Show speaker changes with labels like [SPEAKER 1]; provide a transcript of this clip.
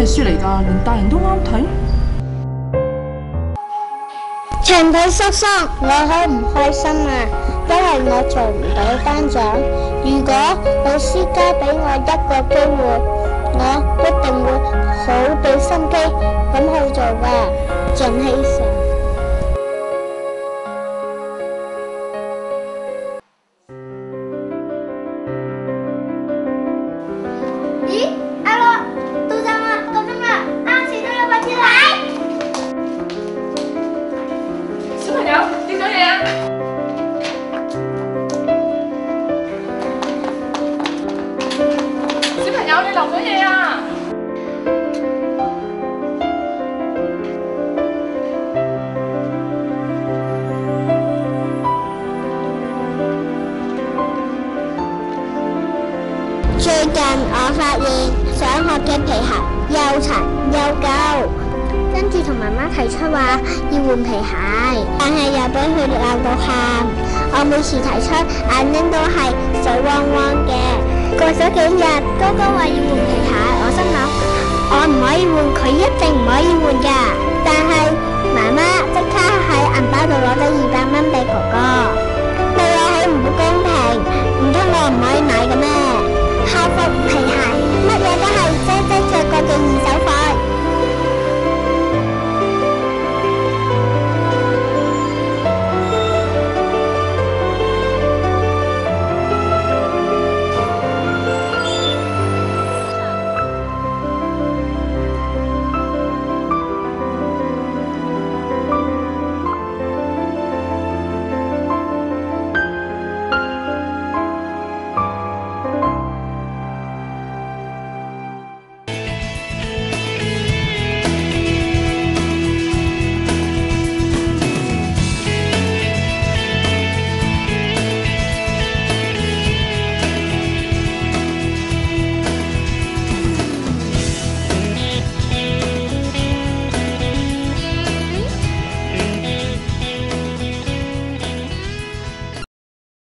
[SPEAKER 1] 書嚟㗎？連大人都啱睇。
[SPEAKER 2] 全體叔叔，我好唔開心啊，因為我做唔到班長。如果老師交俾我一個機會，我一定會好俾心機咁去做㗎，盡犧牲。咦，阿樂，到站啦，夠鐘啦，啱遲到有位置嚟。
[SPEAKER 1] 小朋友，跌咗嘢啊！小朋友，你漏咗嘢啊！
[SPEAKER 2] 最近我發現上學嘅皮鞋又殘又舊，跟住同媽媽提出話要換皮鞋，但係又俾佢鬧到喊。我每次提出，眼睛都係水汪汪嘅。過咗幾日，哥哥話要換皮鞋，我心諗我唔可以換，佢一定唔可以換㗎。但係媽媽即刻喺銀包度攞咗200蚊俾哥哥。你話好唔公平？唔通我唔可以買嘅咩？校服皮